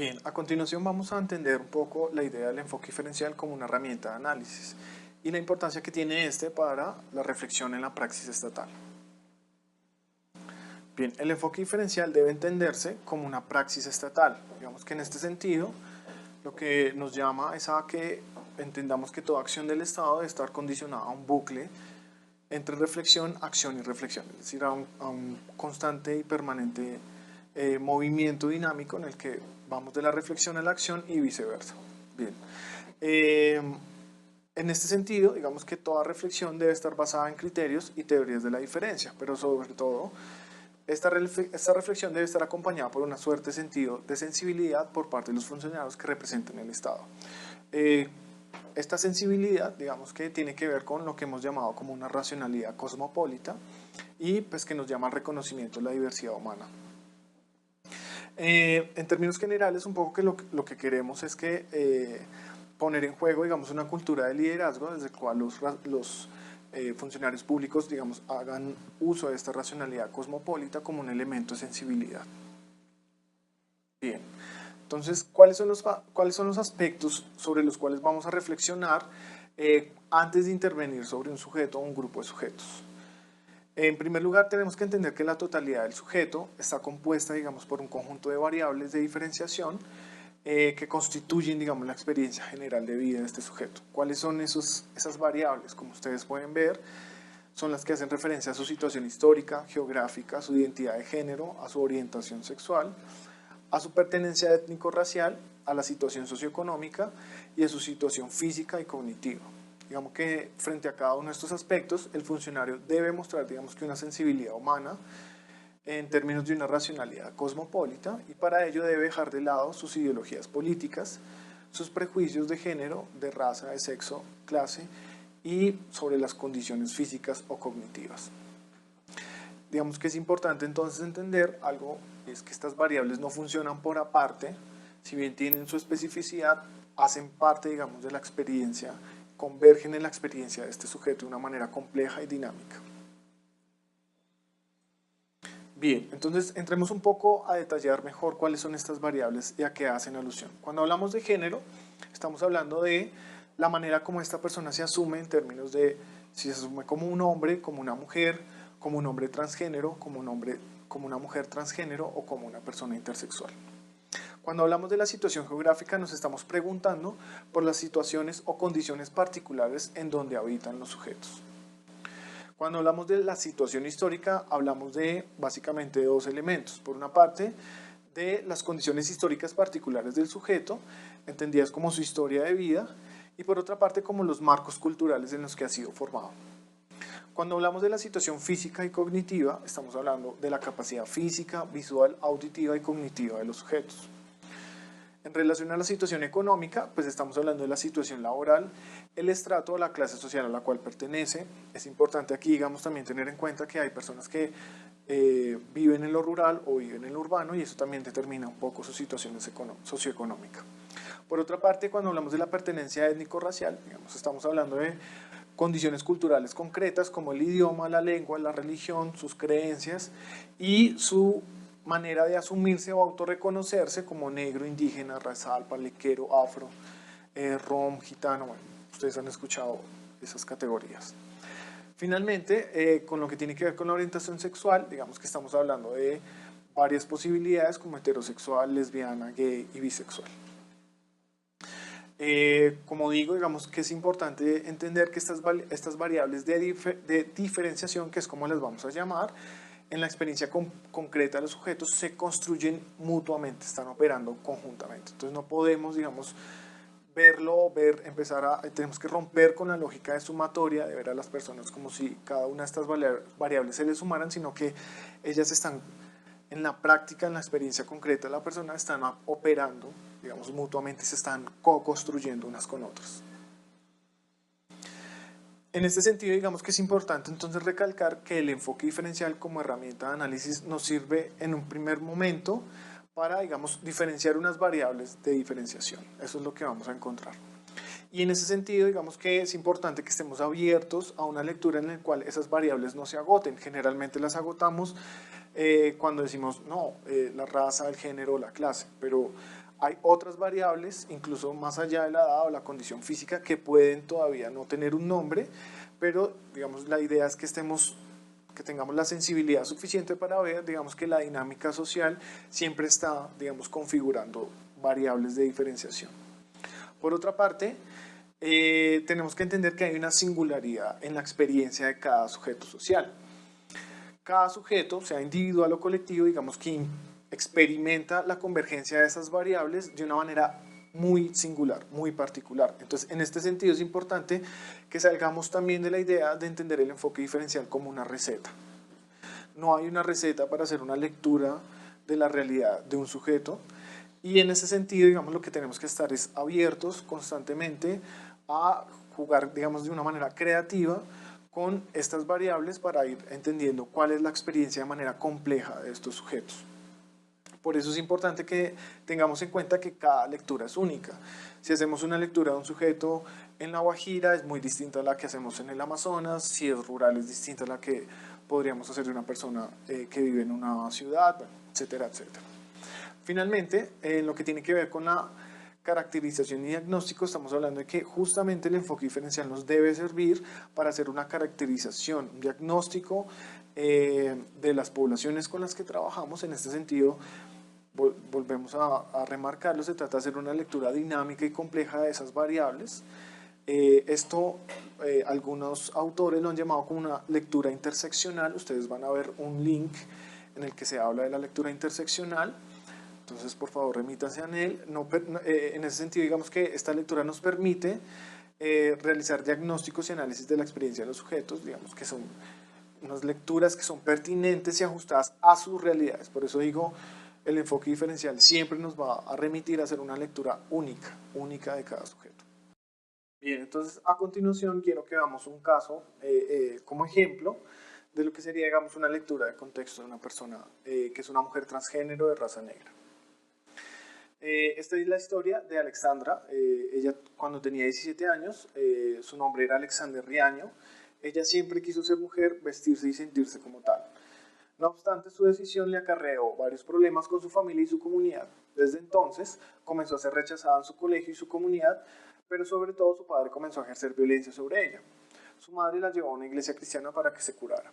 Bien, a continuación vamos a entender un poco la idea del enfoque diferencial como una herramienta de análisis y la importancia que tiene este para la reflexión en la praxis estatal. Bien, el enfoque diferencial debe entenderse como una praxis estatal. Digamos que en este sentido, lo que nos llama es a que entendamos que toda acción del Estado debe estar condicionada a un bucle entre reflexión, acción y reflexión, es decir, a un constante y permanente movimiento dinámico en el que vamos de la reflexión a la acción y viceversa. Bien. En este sentido, digamos que toda reflexión debe estar basada en criterios y teorías de la diferencia, pero sobre todo, esta reflexión debe estar acompañada por una suerte de sentido de sensibilidad por parte de los funcionarios que representan el Estado. Esta sensibilidad, digamos que tiene que ver con lo que hemos llamado como una racionalidad cosmopolita y pues que nos llama al reconocimiento de la diversidad humana. En términos generales, un poco que lo que queremos es que poner en juego, digamos, una cultura de liderazgo desde el cual los funcionarios públicos, digamos, hagan uso de esta racionalidad cosmopolita como un elemento de sensibilidad. Bien, entonces, ¿cuáles son los aspectos sobre los cuales vamos a reflexionar antes de intervenir sobre un sujeto o un grupo de sujetos? En primer lugar, tenemos que entender que la totalidad del sujeto está compuesta, digamos, por un conjunto de variables de diferenciación que constituyen, digamos, la experiencia general de vida de este sujeto. ¿Cuáles son esas variables? Como ustedes pueden ver, son las que hacen referencia a su situación histórica, geográfica, a su identidad de género, a su orientación sexual, a su pertenencia étnico-racial, a la situación socioeconómica y a su situación física y cognitiva. Digamos que frente a cada uno de estos aspectos, el funcionario debe mostrar, digamos, que una sensibilidad humana en términos de una racionalidad cosmopolita y para ello debe dejar de lado sus ideologías políticas, sus prejuicios de género, de raza, de sexo, clase y sobre las condiciones físicas o cognitivas. Digamos que es importante entonces entender algo, es que estas variables no funcionan por aparte, si bien tienen su especificidad, hacen parte, digamos, de la experiencia, convergen en la experiencia de este sujeto de una manera compleja y dinámica. Bien, entonces entremos un poco a detallar mejor cuáles son estas variables y a qué hacen alusión. Cuando hablamos de género, estamos hablando de la manera como esta persona se asume en términos de si se asume como un hombre, como una mujer, como un hombre transgénero, como una mujer transgénero o como una persona intersexual. Cuando hablamos de la situación geográfica nos estamos preguntando por las situaciones o condiciones particulares en donde habitan los sujetos. Cuando hablamos de la situación histórica hablamos de básicamente dos elementos. Por una parte, de las condiciones históricas particulares del sujeto, entendidas como su historia de vida, y por otra parte como los marcos culturales en los que ha sido formado. Cuando hablamos de la situación física y cognitiva, estamos hablando de la capacidad física, visual, auditiva y cognitiva de los sujetos. En relación a la situación económica, pues estamos hablando de la situación laboral, el estrato o la clase social a la cual pertenece. Es importante aquí, digamos, también tener en cuenta que hay personas que viven en lo rural o viven en lo urbano y eso también determina un poco su situación socioeconómica. Por otra parte, cuando hablamos de la pertenencia étnico-racial, digamos, estamos hablando de condiciones culturales concretas como el idioma, la lengua, la religión, sus creencias y su manera de asumirse o autorreconocerse como negro, indígena, raizal, palenquero, afro, rom, gitano. Bueno, ustedes han escuchado esas categorías. Finalmente, con lo que tiene que ver con la orientación sexual, digamos que estamos hablando de varias posibilidades como heterosexual, lesbiana, gay y bisexual. Como digo, digamos que es importante entender que estas variables de diferenciación, que es como las vamos a llamar, en la experiencia concreta de los sujetos se construyen mutuamente, están operando conjuntamente. Entonces no podemos, digamos, tenemos que romper con la lógica de sumatoria, de ver a las personas como si cada una de estas variables se les sumaran, sino que ellas están en la práctica, en la experiencia concreta de la persona, están operando, digamos, mutuamente, se están co-construyendo unas con otras. En este sentido, digamos que es importante entonces recalcar que el enfoque diferencial como herramienta de análisis nos sirve en un primer momento para, digamos, diferenciar unas variables de diferenciación. Eso es lo que vamos a encontrar. Y en ese sentido, digamos que es importante que estemos abiertos a una lectura en la cual esas variables no se agoten. Generalmente las agotamos cuando decimos, no, la raza, el género, la clase, pero hay otras variables, incluso más allá de la edad o la condición física, que pueden todavía no tener un nombre, pero digamos la idea es que tengamos la sensibilidad suficiente para ver, digamos, que la dinámica social siempre está, digamos, configurando variables de diferenciación. Por otra parte, tenemos que entender que hay una singularidad en la experiencia de cada sujeto social. Cada sujeto, sea individual o colectivo, digamos que experimenta la convergencia de esas variables de una manera muy singular, muy particular. Entonces, en este sentido es importante que salgamos también de la idea de entender el enfoque diferencial como una receta. No hay una receta para hacer una lectura de la realidad de un sujeto, y en ese sentido, digamos, lo que tenemos que estar es abiertos constantemente a jugar, digamos, de una manera creativa con estas variables para ir entendiendo cuál es la experiencia de manera compleja de estos sujetos. Por eso es importante que tengamos en cuenta que cada lectura es única. Si hacemos una lectura de un sujeto en La Guajira, es muy distinta a la que hacemos en el Amazonas. Si es rural, es distinta a la que podríamos hacer de una persona que vive en una ciudad, etcétera, etcétera. Finalmente, en lo que tiene que ver con la caracterización y diagnóstico, estamos hablando de que justamente el enfoque diferencial nos debe servir para hacer una caracterización, un diagnóstico de las poblaciones con las que trabajamos. En este sentido, volvemos a remarcarlo, se trata de hacer una lectura dinámica y compleja de esas variables. Algunos autores lo han llamado como una lectura interseccional. Ustedes van a ver un link en el que se habla de la lectura interseccional. Entonces, por favor, remítanse a él. En ese sentido, digamos que esta lectura nos permite realizar diagnósticos y análisis de la experiencia de los sujetos, digamos que son unas lecturas que son pertinentes y ajustadas a sus realidades. Por eso digo, el enfoque diferencial siempre nos va a remitir a hacer una lectura única de cada sujeto. Bien, entonces a continuación quiero que veamos un caso como ejemplo de lo que sería, digamos, una lectura de contexto de una persona que es una mujer transgénero de raza negra. Esta es la historia de Alexandra. Ella, cuando tenía 17 años, su nombre era Alexander Riaño. Ella siempre quiso ser mujer, vestirse y sentirse como tal. No obstante, su decisión le acarreó varios problemas con su familia y su comunidad. Desde entonces, comenzó a ser rechazada en su colegio y su comunidad, pero sobre todo su padre comenzó a ejercer violencia sobre ella. Su madre la llevó a una iglesia cristiana para que se curara.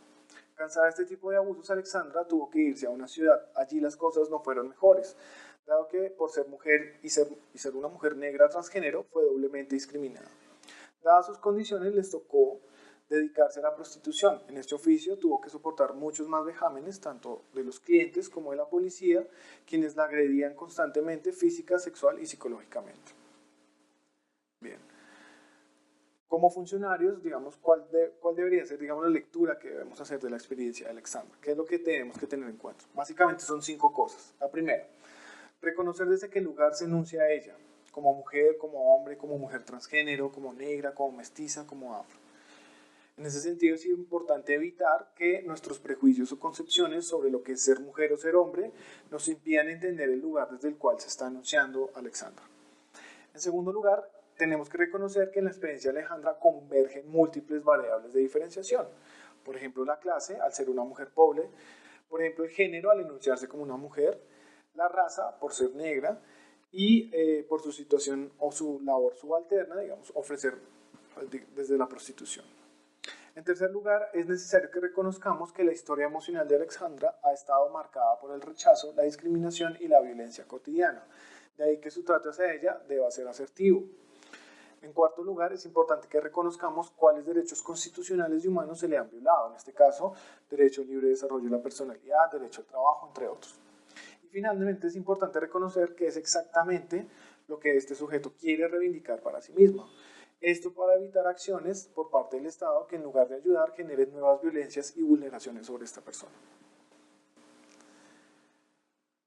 Cansada de este tipo de abusos, Alexandra tuvo que irse a una ciudad. Allí las cosas no fueron mejores, dado que por ser mujer y ser una mujer negra transgénero fue doblemente discriminada. Dadas sus condiciones, les tocó dedicarse a la prostitución. En este oficio tuvo que soportar muchos más vejámenes, tanto de los clientes como de la policía, quienes la agredían constantemente física, sexual y psicológicamente. Bien. Como funcionarios, digamos, ¿cuál debería ser, digamos, la lectura que debemos hacer de la experiencia de Alexandra? ¿Qué es lo que tenemos que tener en cuenta? Básicamente son 5 cosas. La primera, reconocer desde qué lugar se enuncia a ella, como mujer, como hombre, como mujer transgénero, como negra, como mestiza, como afro. En ese sentido es importante evitar que nuestros prejuicios o concepciones sobre lo que es ser mujer o ser hombre nos impidan entender el lugar desde el cual se está anunciando Alexandra. En segundo lugar, tenemos que reconocer que en la experiencia de Alejandra convergen múltiples variables de diferenciación. Por ejemplo, la clase, al ser una mujer pobre. Por ejemplo, el género, al enunciarse como una mujer. La raza, por ser negra. Y por su situación o su labor subalterna, digamos, ofrecer desde la prostitución. En tercer lugar, es necesario que reconozcamos que la historia emocional de Alexandra ha estado marcada por el rechazo, la discriminación y la violencia cotidiana. De ahí que su trato hacia ella deba ser asertivo. En cuarto lugar, es importante que reconozcamos cuáles derechos constitucionales y humanos se le han violado. En este caso, derecho al libre desarrollo de la personalidad, derecho al trabajo, entre otros. Y finalmente, es importante reconocer que es exactamente lo que este sujeto quiere reivindicar para sí mismo. Esto para evitar acciones por parte del Estado que en lugar de ayudar generen nuevas violencias y vulneraciones sobre esta persona.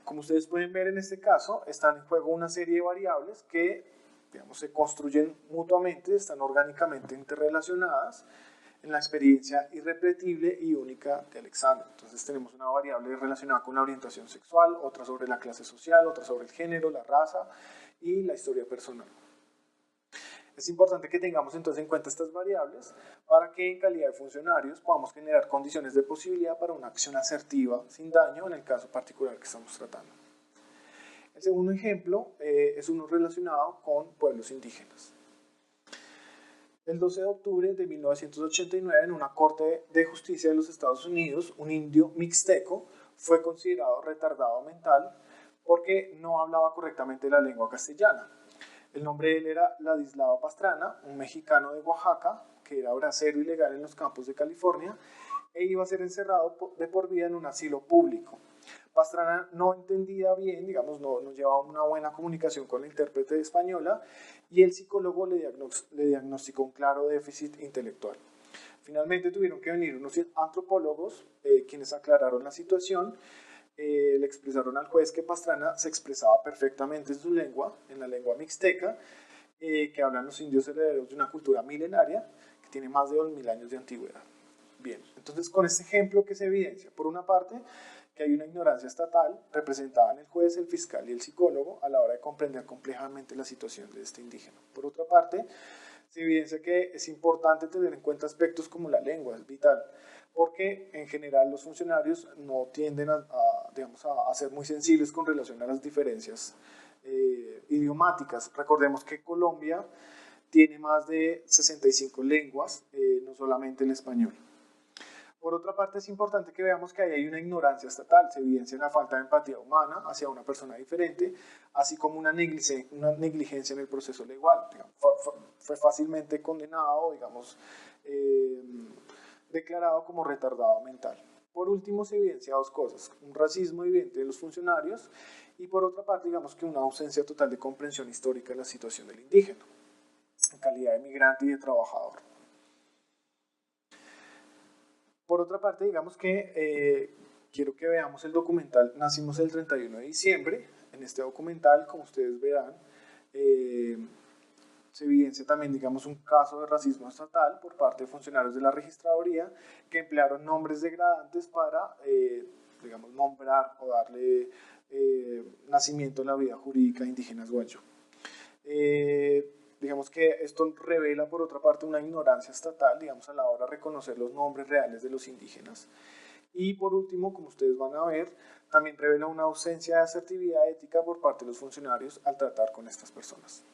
Como ustedes pueden ver en este caso, están en juego una serie de variables que, digamos, se construyen mutuamente, están orgánicamente interrelacionadas en la experiencia irrepetible y única de Alexandra. Entonces tenemos una variable relacionada con la orientación sexual, otra sobre la clase social, otra sobre el género, la raza y la historia personal. Es importante que tengamos entonces en cuenta estas variables para que en calidad de funcionarios podamos generar condiciones de posibilidad para una acción asertiva sin daño en el caso particular que estamos tratando. El segundo ejemplo es uno relacionado con pueblos indígenas. El 12 de octubre de 1989, en una corte de justicia de los Estados Unidos, un indio mixteco fue considerado retardado mental porque no hablaba correctamente la lengua castellana. El nombre de él era Ladislao Pastrana, un mexicano de Oaxaca, que era bracero ilegal en los campos de California, e iba a ser encerrado de por vida en un asilo público. Pastrana no entendía bien, digamos, no llevaba una buena comunicación con la intérprete española y el psicólogo le diagnosticó un claro déficit intelectual. Finalmente tuvieron que venir unos antropólogos quienes aclararon la situación, le expresaron al juez que Pastrana se expresaba perfectamente en su lengua, en la lengua mixteca, que hablan los indios herederos de una cultura milenaria que tiene más de 2000 años de antigüedad. Bien, entonces con este ejemplo que se evidencia, por una parte, que hay una ignorancia estatal representada en el juez, el fiscal y el psicólogo a la hora de comprender complejamente la situación de este indígena. Por otra parte, se evidencia que es importante tener en cuenta aspectos como la lengua, es vital, porque en general los funcionarios no tienden digamos, a ser muy sensibles con relación a las diferencias idiomáticas. Recordemos que Colombia tiene más de 65 lenguas, no solamente el español. Por otra parte, es importante que veamos que ahí hay una ignorancia estatal, se evidencia la falta de empatía humana hacia una persona diferente, así como una negligencia en el proceso legal. Digamos, fue fácilmente condenado, digamos, declarado como retardado mental. Por último, se evidencia dos cosas, un racismo evidente de los funcionarios y por otra parte, digamos que una ausencia total de comprensión histórica de la situación del indígena, en calidad de migrante y de trabajador. Por otra parte, digamos que quiero que veamos el documental Nacimos el 31 de diciembre. En este documental, como ustedes verán, se evidencia también, digamos, un caso de racismo estatal por parte de funcionarios de la registraduría que emplearon nombres degradantes para, digamos, nombrar o darle nacimiento a la vida jurídica de indígenas guancho. Digamos que esto revela, por otra parte, una ignorancia estatal, digamos, a la hora de reconocer los nombres reales de los indígenas. Y por último, como ustedes van a ver, también revela una ausencia de asertividad ética por parte de los funcionarios al tratar con estas personas.